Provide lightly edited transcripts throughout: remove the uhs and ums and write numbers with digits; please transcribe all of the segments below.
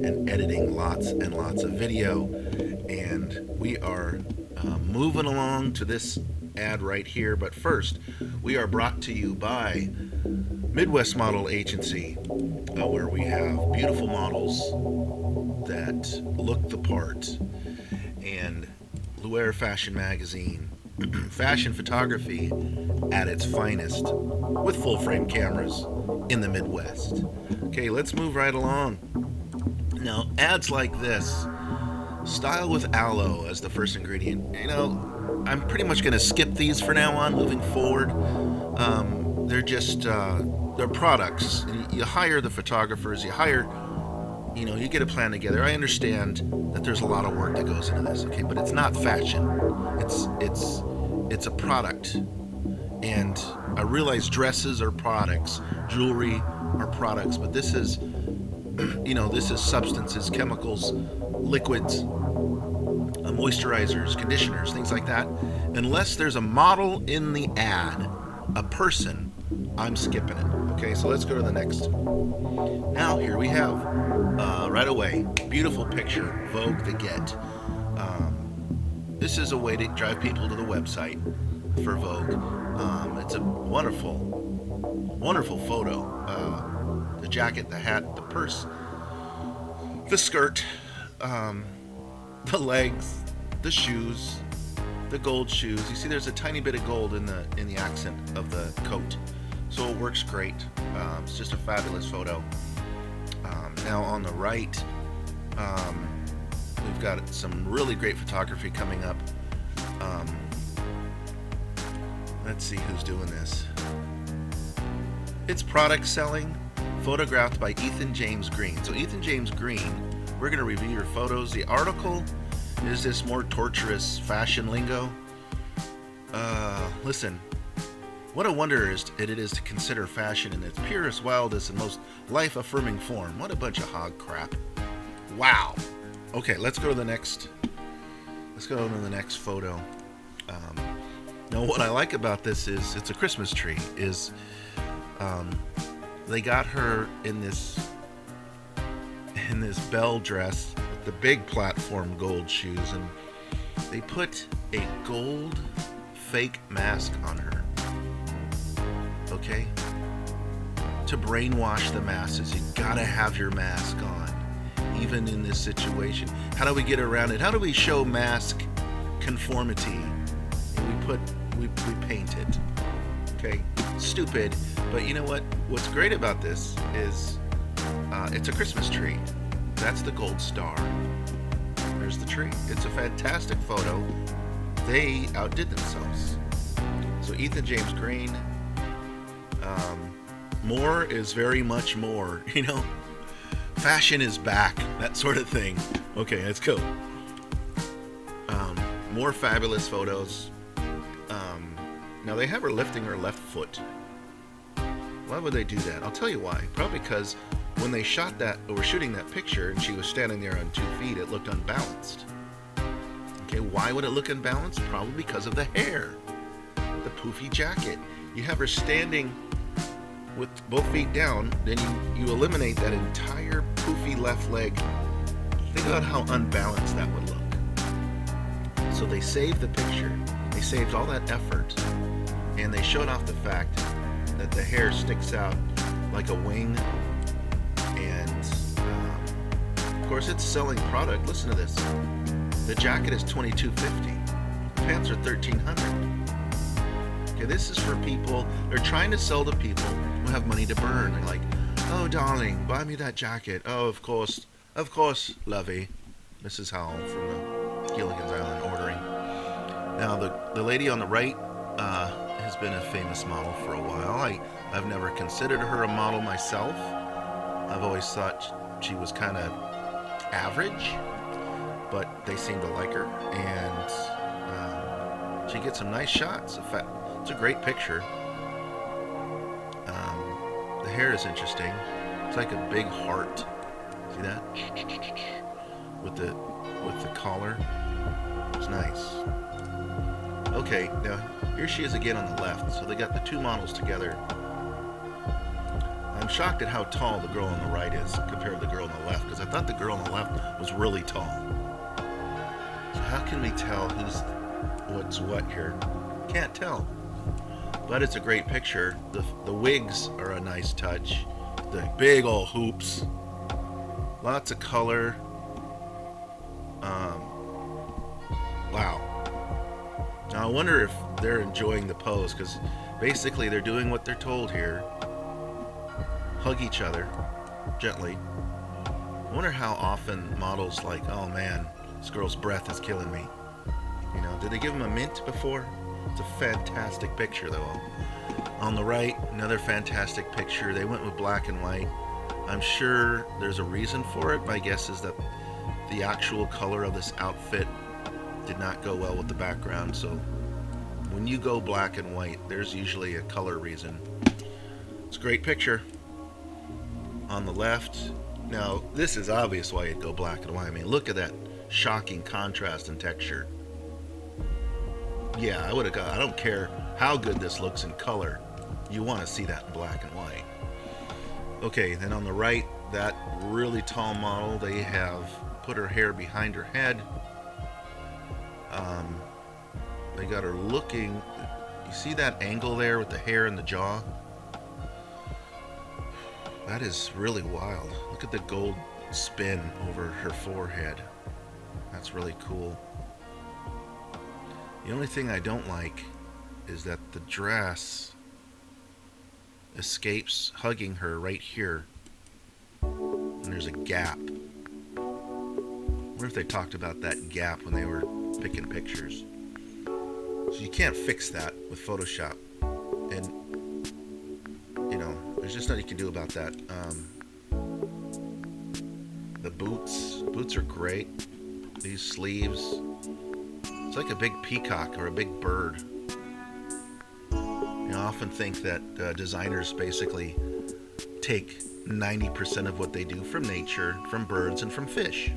and editing lots and lots of video. And we are moving along to this ad right here. But first, we are brought to you by Midwest Model Agency, where we have beautiful models that look the part, and Luer Fashion Magazine, fashion photography at its finest, with full frame cameras in the Midwest. Okay, let's move right along. Now, ads like this, style with aloe as the first ingredient. I'm pretty much going to skip these for now on, moving forward. They're just they're products. You hire the photographers, you get a plan together. I understand that there's a lot of work that goes into this, okay, but it's not fashion. It's a product. And I realize dresses are products, jewelry are products, but this is this is substances, chemicals, liquids, moisturizers, conditioners, things like that. Unless there's a model in the ad, a person, I'm skipping it. Okay, so let's go to the next. Now here we have, right away, beautiful picture, Vogue the Get. This is a way to drive people to the website for Vogue. It's a wonderful, wonderful photo. The jacket, the hat, the purse, the skirt, the legs, the shoes, the gold shoes. You see there's a tiny bit of gold in the accent of the coat. So it works great. It's just a fabulous photo. Now on the right, we've got some really great photography coming up. Let's see who's doing this. It's product selling, photographed by Ethan James Green. So Ethan James Green, we're going to review your photos. The article is this more torturous fashion lingo. Listen, what a wonder it is to consider fashion in its purest, wildest, and most life-affirming form. What a bunch of hog crap. Wow. Okay, let's go to the next. Let's go to the next photo. Now, what I like about this is it's a Christmas tree. They got her in this bell dress with the big platform gold shoes, and they put a gold fake mask on her. Okay? To brainwash the masses, you gotta have your mask on, even in this situation. How do we get around it? How do we show mask conformity? We paint it. Okay? Stupid, but you know what? What's great about this is it's a Christmas tree. That's the gold star. There's the tree. It's a fantastic photo. They outdid themselves. So Ethan James Green, more is very much more. Fashion is back, that sort of thing. Okay, let's go. More fabulous photos. Now they have her lifting her left foot. Why would they do that? I'll tell you why. Probably because when they shot that, or were shooting that picture, and she was standing there on 2 feet, it looked unbalanced. Okay, why would it look unbalanced? Probably because of the hair, the poofy jacket. You have her standing with both feet down, then you eliminate that entire poofy left leg. Think about how unbalanced that would look. So they saved the picture. They saved all that effort, and they showed off the fact that the hair sticks out like a wing, and of course it's selling product. Listen to this. The jacket is $22.50. The pants are $1,300. Okay, this is for people. They're trying to sell to people who have money to burn. They're like, "Oh, darling, buy me that jacket." "Oh, of course, lovey." Mrs. Howell from the Gilligan's Island ordering. Now, the lady on the right has been a famous model for a while. I've never considered her a model myself. I've always thought she was kind of average, but they seem to like her, and she gets some nice shots. In fact, it's a great picture. The hair is interesting. It's like a big heart. See that? With the collar. It's nice. Okay, now here she is again on the left. So they got the two models together. I'm shocked at how tall the girl on the right is compared to the girl on the left, because I thought the girl on the left was really tall. So how can we tell what's what here? Can't tell. But it's a great picture. The wigs are a nice touch. The big old hoops. Lots of color. Wow. Now I wonder if they're enjoying the pose, because basically they're doing what they're told here. Hug each other gently. I wonder how often models like, oh man, this girl's breath is killing me. You know, did they give him a mint before? It's a fantastic picture though. On the right, another fantastic picture. They went with black and white. I'm sure there's a reason for it. My guess is that the actual color of this outfit did not go well with the background. So when you go black and white, there's usually a color reason. It's a great picture. On the left, now this is obvious why you'd go black and white. I mean, look at that shocking contrast and texture. Yeah, I would have got, I don't care how good this looks in color, you want to see that in black and white. Okay, then on the right, that really tall model, they have put her hair behind her head. They got her looking, you see that angle there with the hair and the jaw? That is really wild. Look at the gold spin over her forehead. That's really cool. The only thing I don't like is that the dress escapes hugging her right here. And there's a gap. I wonder if they talked about that gap when they were picking pictures. So you can't fix that with Photoshop. And, you know, there's just nothing you can do about that. The boots are great. These sleeves, it's like a big peacock or a big bird. You know, I often think that designers basically take 90% of what they do from nature, from birds and from fish,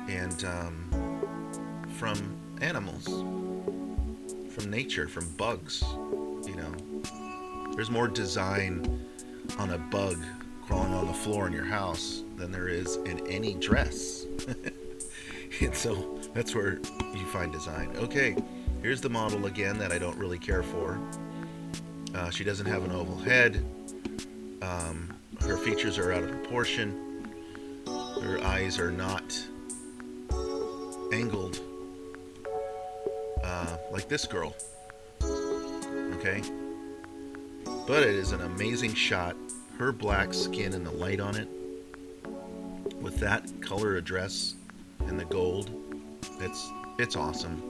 and from animals, from nature, from bugs. You know, there's more design on a bug crawling on the floor in your house than there is in any dress. And so that's where you find design. Okay, here's the model again that I don't really care for. She doesn't have an oval head. Her features are out of proportion. Her eyes are not angled like this girl. Okay? But it is an amazing shot. Her black skin and the light on it, with that color of dress and the gold, it's awesome.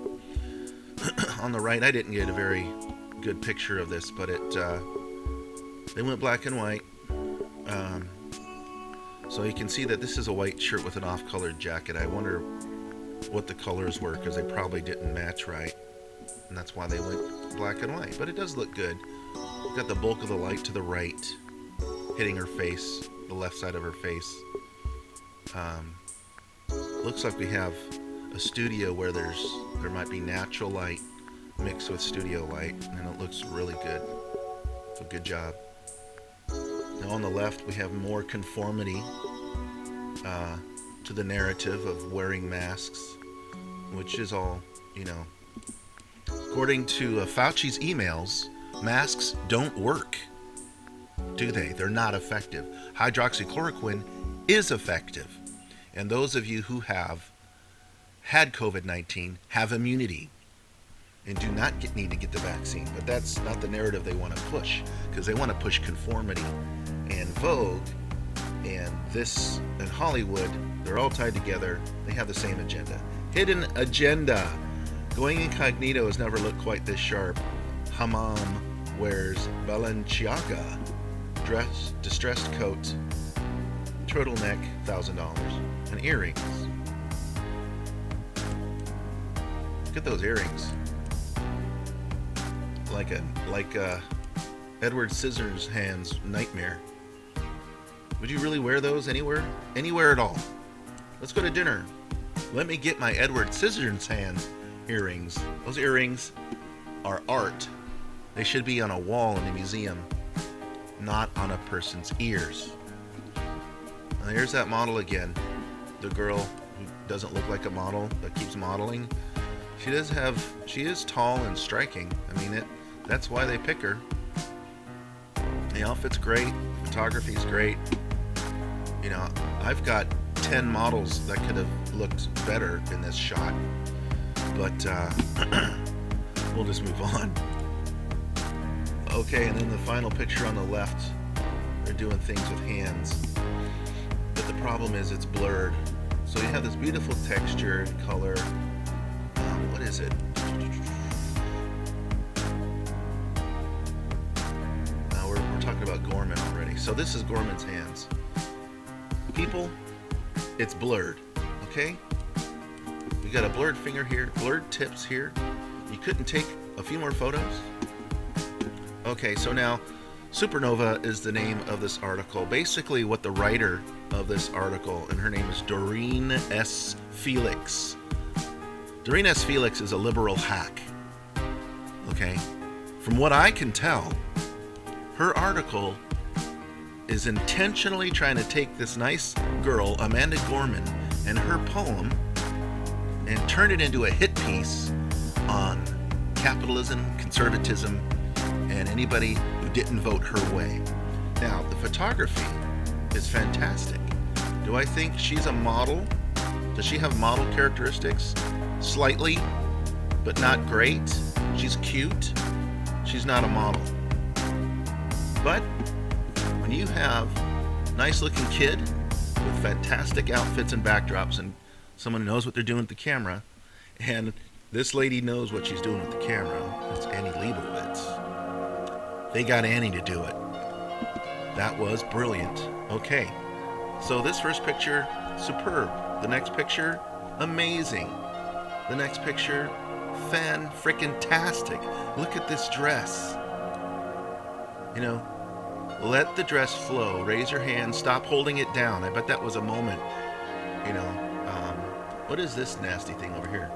On the right, I didn't get a very good picture of this, but they went black and white. So you can see that this is a white shirt with an off-colored jacket. I wonder what the colors were, because they probably didn't match right, and that's why they went black and white. But it does look good. Got the bulk of the light to the right, hitting her face, the left side of her face. Looks like we have a studio where there might be natural light mixed with studio light, and it looks really good. So good job. Now on the left we have more conformity to the narrative of wearing masks, which is all, you know. According to Fauci's emails, masks don't work, do they? They're not effective. Hydroxychloroquine is effective. And those of you who have had COVID-19 have immunity and do not need to get the vaccine. But that's not the narrative they want to push, because they want to push conformity. And Vogue and this and Hollywood, they're all tied together. They have the same agenda. Hidden agenda. Going incognito has never looked quite this sharp. Hammam wears Balenciaga distressed coat, turtleneck, $1,000, and earrings. Look at those earrings. Like Edward Scissorhands nightmare. Would you really wear those anywhere? Anywhere at all? Let's go to dinner. Let me get my Edward Scissorhands earrings. Those earrings are art. They should be on a wall in a museum. not on a person's ears. Now, here's that model again. The girl who doesn't look like a model but keeps modeling. She is tall and striking. I mean, that's why they pick her. The outfit's great. Photography's great. You know, I've got 10 models that could have looked better in this shot. But we'll just move on. Okay, and then the final picture on the left, they're doing things with hands. But the problem is it's blurred. So you have this beautiful texture and color. What is it? Now we're talking about Gorman already. So this is Gorman's hands. People, it's blurred, okay? We got a blurred finger here, blurred tips here. You couldn't take a few more photos? Okay, so now Supernova is the name of this article. Basically what the writer of this article, and her name is Doreen S. Felix. Doreen S. Felix is a liberal hack. Okay? From what I can tell, her article is intentionally trying to take this nice girl, Amanda Gorman, and her poem and turn it into a hit piece on capitalism, conservatism, and anybody who didn't vote her way. Now, the photography is fantastic. Do I think she's a model? Does she have model characteristics? Slightly, but not great. She's cute. She's not a model. But when you have a nice looking kid with fantastic outfits and backdrops and someone who knows what they're doing with the camera, and this lady knows what she's doing with the camera, it's Annie Leibovitz. They got Annie to do it. That was brilliant. Okay, so this first picture, superb. The next picture, amazing. The next picture, fan-frickin-tastic. Look at this dress. You know, let the dress flow. Raise your hand. Stop holding it down. I bet that was a moment. You know, what is this nasty thing over here?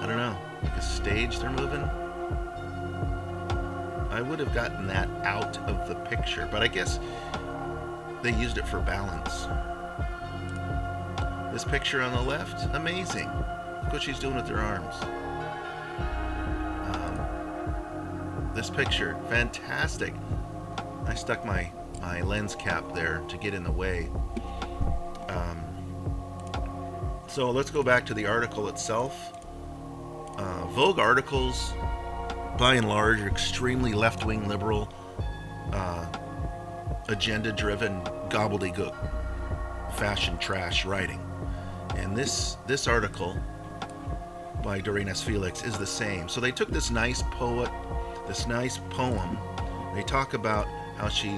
I don't know. Like a stage they're moving? I would have gotten that out of the picture, but I guess they used it for balance. This picture on the left, amazing. Look what she's doing with her arms. This picture, fantastic. I stuck my lens cap there to get in the way. So let's go back to the article itself. Vogue articles, by and large, are extremely left-wing liberal, agenda-driven gobbledygook fashion trash writing. And this article by Doreen S. Felix is the same. So they took this nice poet, this nice poem. They talk about how she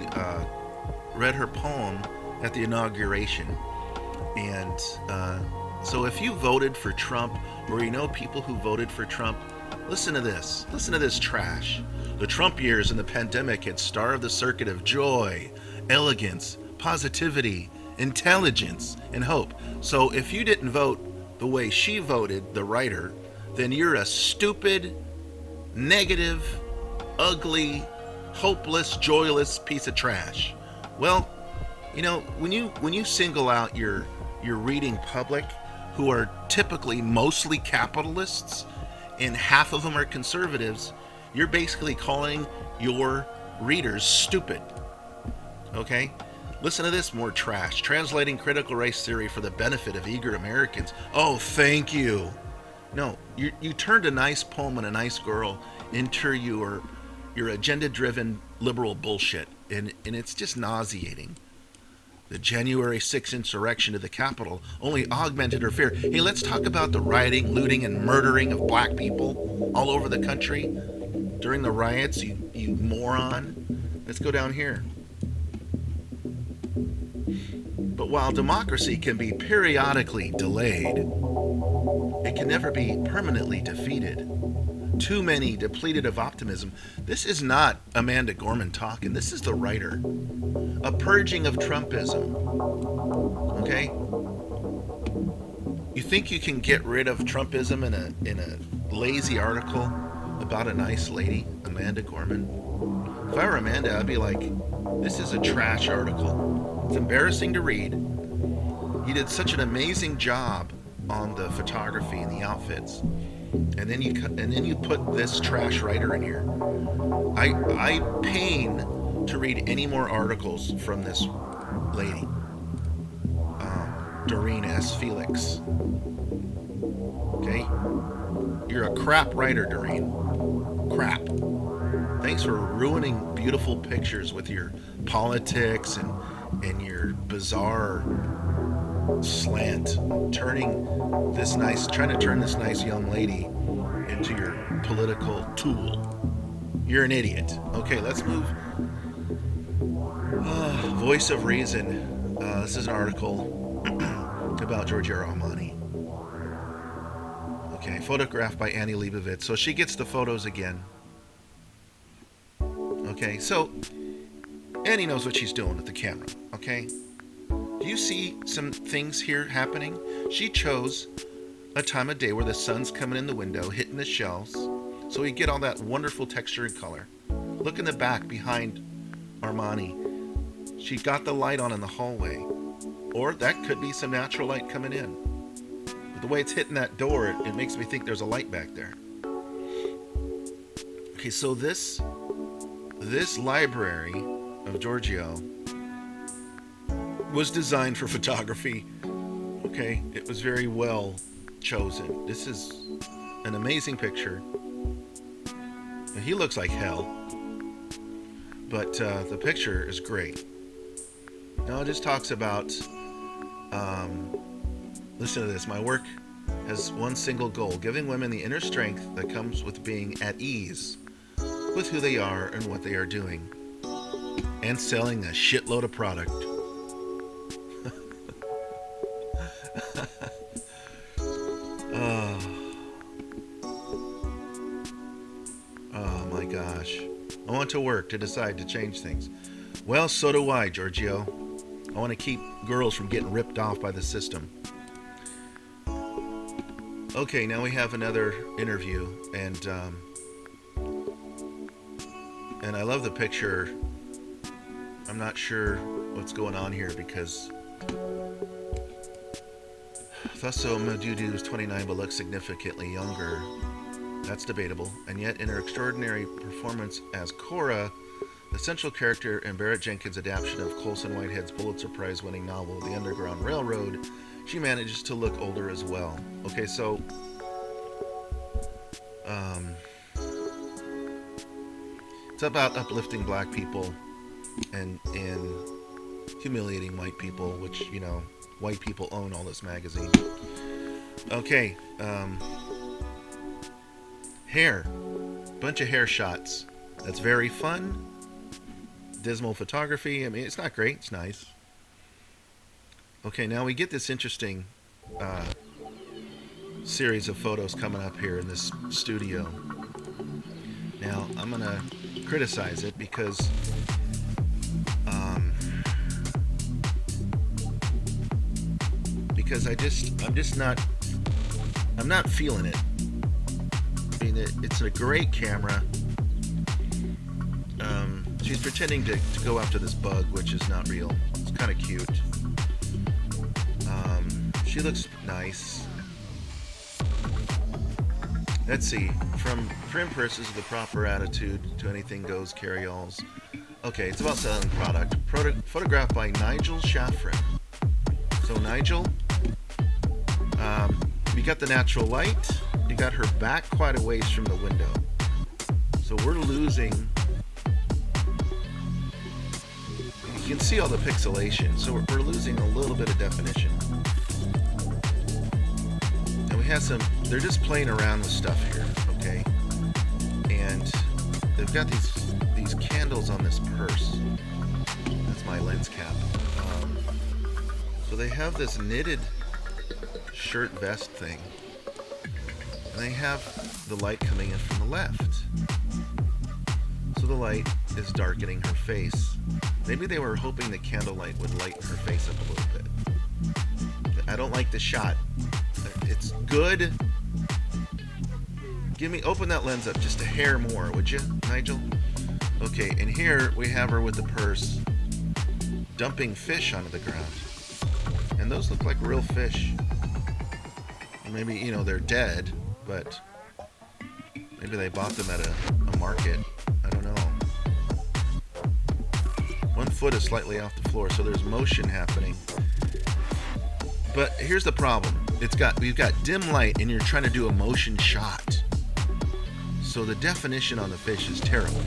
read her poem at the inauguration. And so if you voted for Trump, or you know people who voted for Trump, listen to this. Listen to this trash. The Trump years and the pandemic had starved the circuit of joy, elegance, positivity, intelligence, and hope. So if you didn't vote the way she voted, the writer, then you're a stupid, negative, ugly, hopeless, joyless piece of trash. Well, you know, when you single out your reading public, who are typically mostly capitalists, and half of them are conservatives, you're basically calling your readers stupid. Okay? Listen to this more trash. Translating critical race theory for the benefit of eager Americans. Oh, thank you. No, you turned a nice poem and a nice girl into your agenda-driven liberal bullshit, and it's just nauseating. The January 6th insurrection to the Capitol only augmented her fear. Hey, let's talk about the rioting, looting, and murdering of black people all over the country during the riots, you moron. Let's go down here. But while democracy can be periodically delayed, it can never be permanently defeated. Too many depleted of optimism. This is not Amanda Gorman talking. This is the writer. A purging of Trumpism. Okay? You think you can get rid of Trumpism in a lazy article about a nice lady, Amanda Gorman? If I were Amanda, I'd be like, this is a trash article. It's embarrassing to read. You did such an amazing job on the photography and the outfits, and then you put this trash writer in here. I pain to read any more articles from this lady, Doreen S. Felix. Okay, you're a crap writer, Doreen. Crap. Thanks for ruining beautiful pictures with your politics and your bizarre slant, trying to turn this nice young lady into your political tool. You're an idiot. Okay, let's move. Voice of Reason. This is an article about Giorgio Armani. Okay, photographed by Annie Leibovitz. So she gets the photos again. Okay, so Annie knows what she's doing with the camera. Okay, do you see some things here happening? She chose a time of day where the sun's coming in the window, hitting the shelves, so we get all that wonderful texture and color. Look in the back behind Armani. She got the light on in the hallway, or that could be some natural light coming in. But the way it's hitting that door, it makes me think there's a light back there. Okay, so this library of Giorgio was designed for photography. Okay, it was very well chosen. This is an amazing picture. He looks like hell, but the picture is great. Now it just talks about, listen to this, my work has one single goal: giving women the inner strength that comes with being at ease with who they are and what they are doing, and selling a shitload of product. Oh my gosh. I want to work to decide to change things. Well, so do I, Giorgio. I want to keep girls from getting ripped off by the system. Okay, now we have another interview, and I love the picture. I'm not sure what's going on here because Thuso Madudu is 29 but looks significantly younger. That's debatable. And yet in her extraordinary performance as Cora, the central character in Barrett Jenkins' adaptation of Colson Whitehead's Pulitzer Prize winning novel The Underground Railroad, she manages to look older as well. Okay, so it's about uplifting black people and humiliating white people, which, you know, white people own all this magazine. Okay, hair. Bunch of hair shots. That's very fun. Dismal photography. I mean, it's not great. It's nice. Okay, now we get this interesting series of photos coming up here in this studio. Now, I'm going to criticize it because I'm not feeling it. I mean, it's a great camera. She's pretending to go after this bug, which is not real. It's kind of cute. She looks nice. Let's see. From prim purses with the proper attitude to anything goes carry-alls. Okay, it's about selling product. Photographed by Nigel Shaffrin. So Nigel, you got the natural light. You got her back quite a ways from the window. So we're losing. You can see all the pixelation. So we're losing a little bit of definition. And we have some. They're just playing around with stuff here, okay? And they've got these candles on this purse. That's my lens cap. So they have this knitted shirt vest thing. And they have the light coming in from the left. So the light is darkening her face. Maybe they were hoping the candlelight would lighten her face up a little bit. I don't like the shot. It's good. Open that lens up just a hair more, would you, Nigel? Okay, and here we have her with the purse dumping fish onto the ground. And those look like real fish. Maybe, you know, they're dead, but maybe they bought them at a market. I don't know. One foot is slightly off the floor, so there's motion happening. But here's the problem. We've got dim light, and you're trying to do a motion shot. So the definition on the fish is terrible.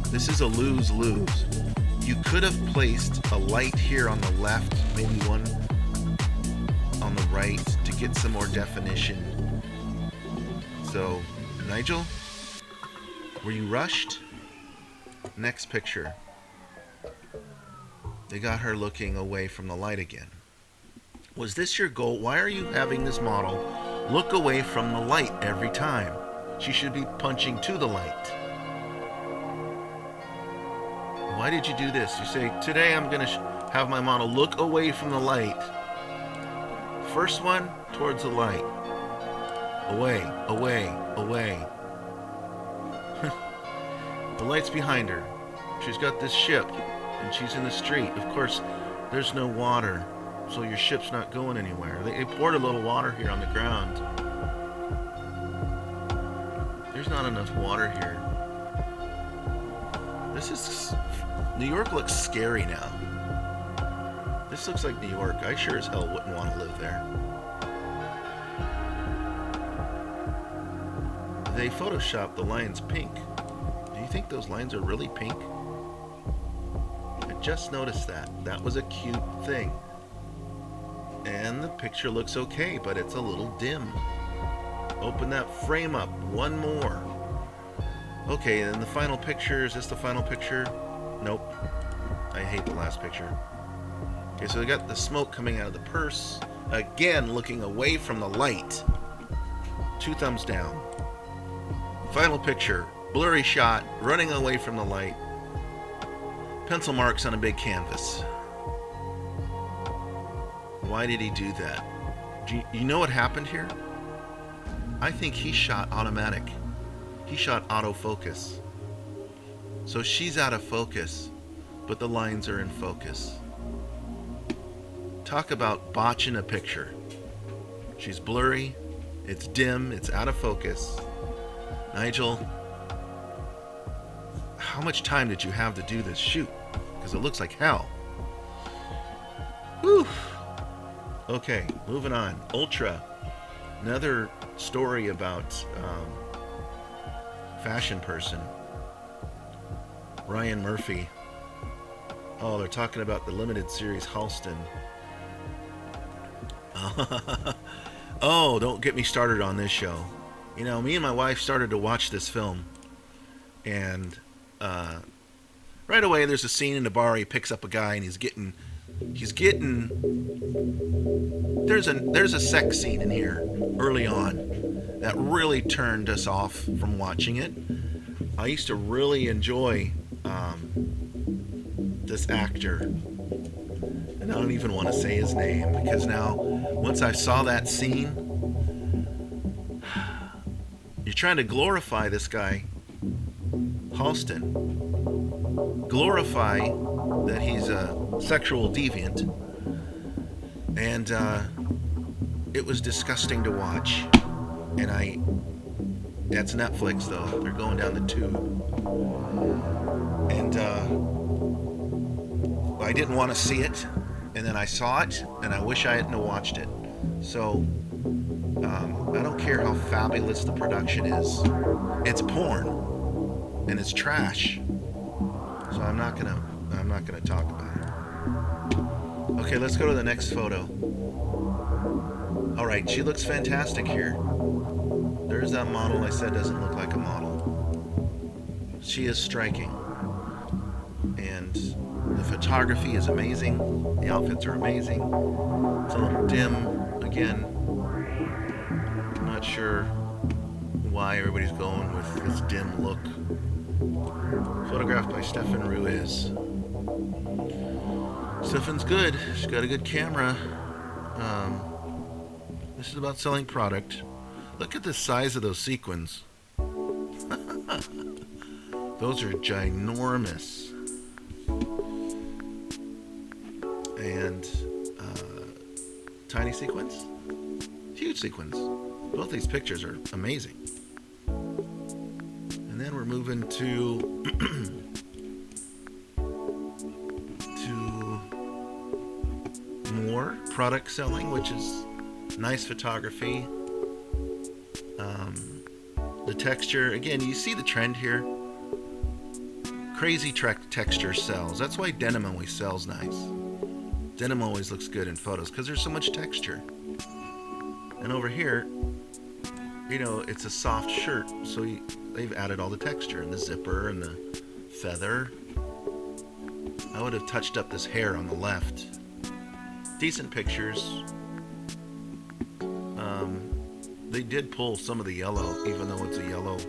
This is a lose-lose. You could have placed a light here on the left, maybe one on the right to get some more definition. So, Nigel, were you rushed? Next picture. They got her looking away from the light again. Was this your goal? Why are you having this model look away from the light every time? She should be punching to the light. Why did you do this? You say, today I'm going to have my model look away from the light. First one, towards the light. Away, away, away. The light's behind her. She's got this ship, and she's in the street. Of course, there's no water, so your ship's not going anywhere. They poured a little water here on the ground. There's not enough water here. New York looks scary now. This looks like New York. I sure as hell wouldn't want to live there. They photoshopped the lines pink. Do you think those lines are really pink? I just noticed that. That was a cute thing. And the picture looks okay, but it's a little dim. Open that frame up. One more. Okay, and the final picture. Is this the final picture? Nope. I hate the last picture. Okay, so we got the smoke coming out of the purse. Again, looking away from the light. 2 thumbs down. Final picture. Blurry shot, running away from the light. Pencil marks on a big canvas. Why did he do that? You know what happened here? I think he shot automatic. He shot autofocus. So she's out of focus, but the lines are in focus. Talk about botching a picture. She's blurry, it's dim, it's out of focus. Nigel, how much time did you have to do this shoot? Because it looks like hell. Whew. Okay, moving on. Ultra. Another story about fashion person. Ryan Murphy. Oh, they're talking about the limited series Halston. Oh, don't get me started on this show. You know, me and my wife started to watch this film, and right away there's a scene in the bar. He picks up a guy, and he's getting. There's a sex scene in here early on that really turned us off from watching it. I used to really enjoy this actor, and I don't even want to say his name because now, once I saw that scene, you're trying to glorify this guy, Halston. Glorify that he's a sexual deviant, and it was disgusting to watch. And that's Netflix though. They're going down the tube, and I didn't want to see it, and then I saw it, and I wish I hadn't watched it. So I don't care how fabulous the production is. It's porn, and it's trash. So I'm not gonna talk about it. Okay, let's go to the next photo. All right, she looks fantastic here. There's that model I said doesn't look like a model. She is striking, and the photography is amazing. The outfits are amazing. It's a little dim again. I'm not sure why everybody's going with this dim look. Photographed by Stefan Ruiz. Stefan's good. She's got a good camera. This is about selling product. Look at the size of those sequins. Those are ginormous. And tiny sequins, huge sequins. Both these pictures are amazing. And then we're moving to more product selling, which is nice photography. The texture, again, you see the trend here. Crazy texture sells. That's why denim always sells nice. Denim always looks good in photos because there's so much texture. And over here, you know, it's a soft shirt, so they've added all the texture and the zipper and the feather. I would have touched up this hair on the left. Decent pictures. They did pull some of the yellow, even though it's a yellow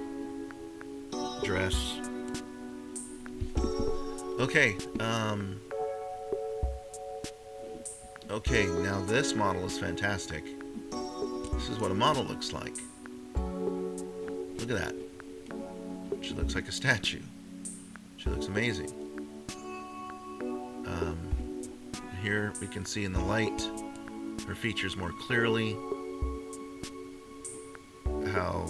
dress. Okay, okay, now this model is fantastic. This is what a model looks like. Look at that. She looks like a statue. She looks amazing. Here we can see in the light her features more clearly. How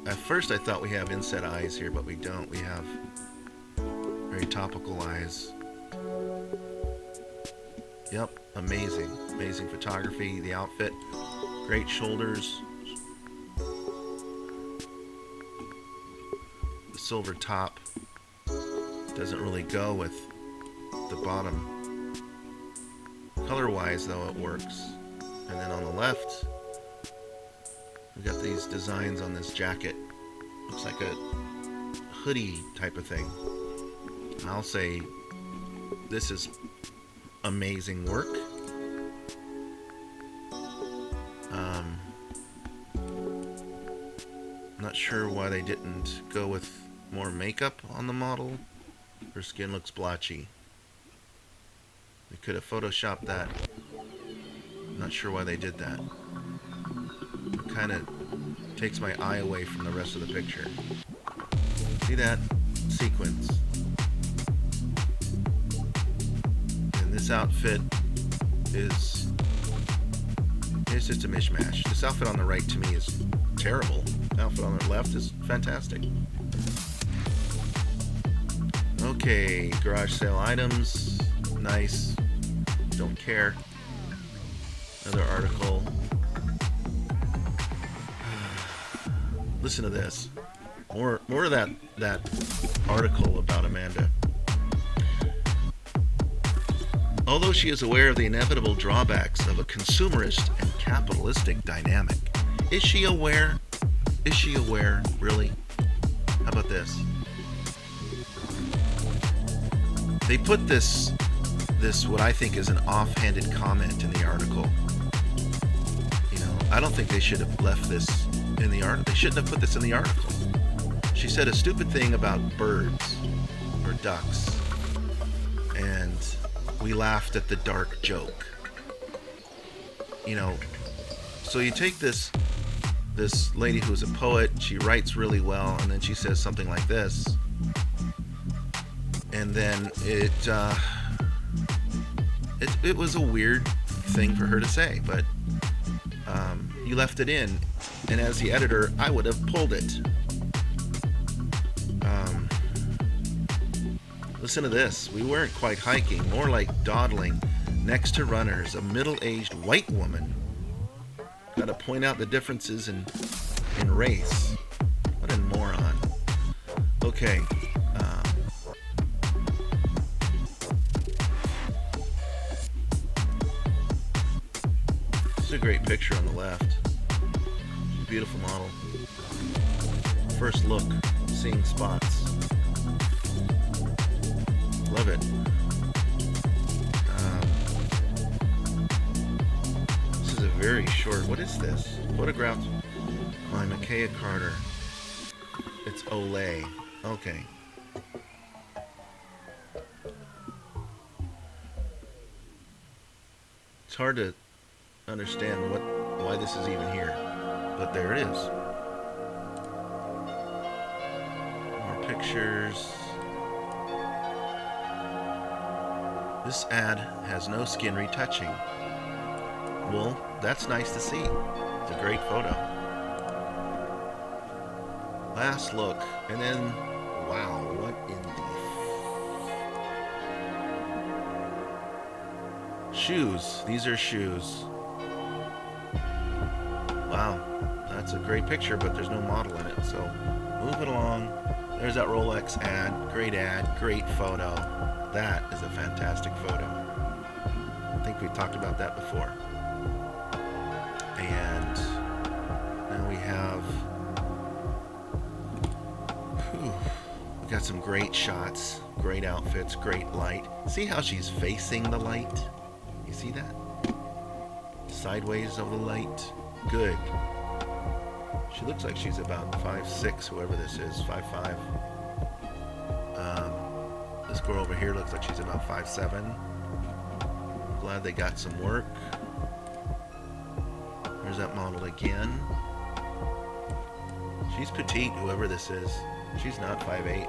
at first I thought we have inset eyes here, but we don't. We have very topical eyes. Yep, amazing. Amazing photography. The outfit, great shoulders. The silver top doesn't really go with the bottom. Color-wise, though, it works. And then on the left, we got these designs on this jacket. Looks like a hoodie type of thing. I'll say this is amazing work. Not sure why they didn't go with more makeup on the model. Her skin looks blotchy. They could have photoshopped that. Not sure why they did that. It kind of takes my eye away from the rest of the picture. See that sequence? And this outfit is just a mishmash. This outfit on the right to me is terrible. The outfit on the left is fantastic. Okay, garage sale items. Nice. Don't care. Another article. Listen to this. More of that article about Amanda. Although she is aware of the inevitable drawbacks of a consumerist and capitalistic dynamic. Is she aware? Is she aware? Really? How about this? They put this what I think is an offhanded comment in the article. You know, I don't think they should have left this in the article. They shouldn't have put this in the article. She said a stupid thing about birds or ducks, and we laughed at the dark joke. You know, so you take this lady who's a poet, she writes really well, and then she says something like this, and then it was a weird thing for her to say, but you left it in, and as the editor, I would have pulled it. Listen to this. We weren't quite hiking, more like dawdling next to runners, a middle-aged white woman. Got to point out the differences in race. What a moron. Okay. This is a great picture on the left. She's a beautiful model. First look, seeing spots. Love it. This is a very short. What is this? Photographed by Micaiah Carter. It's Olay. Okay. It's hard to understand why this is even here, but there it is. pictures. This ad has no skin retouching. Well, that's nice to see. It's a great photo. Last look, and then, wow, what in the... Shoes. These are shoes. Wow, that's a great picture, but there's no model in it, so move it along. There's that Rolex ad, great photo. That is a fantastic photo. I think we talked about that before. And now we have, we got some great shots, great outfits, great light. See how she's facing the light? You see that? Sideways of the light. Good. She looks like she's about 5'6", whoever this is, 5'5". This girl over here looks like she's about 5'7". Glad they got some work. There's that model again. She's petite, whoever this is. She's not 5'8".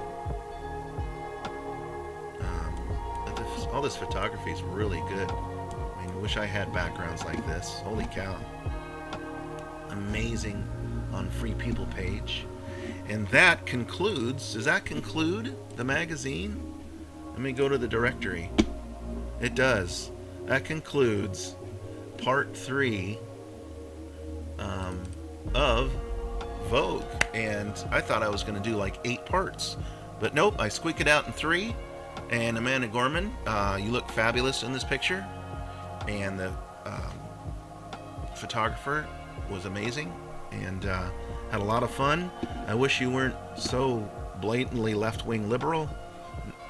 All this photography is really good. I mean, I wish I had backgrounds like this. Holy cow. Amazing on Free People page. And that concludes, does that conclude the magazine? Let me go to the directory. It does. That concludes part 3 of Vogue. And I thought I was going to do like 8 parts. But nope, I squeak it out in 3. And Amanda Gorman, you look fabulous in this picture. And the photographer was amazing. And had a lot of fun. I wish you weren't so blatantly left-wing liberal,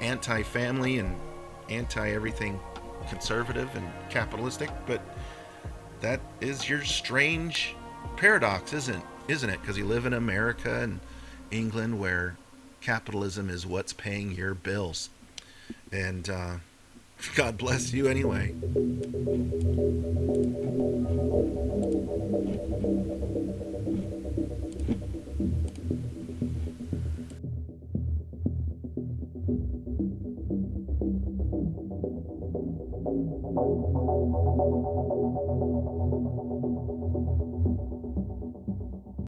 anti-family, and anti-everything conservative and capitalistic, but that is your strange paradox, isn't it? Because you live in America and England, where capitalism is what's paying your bills. And God bless you anyway.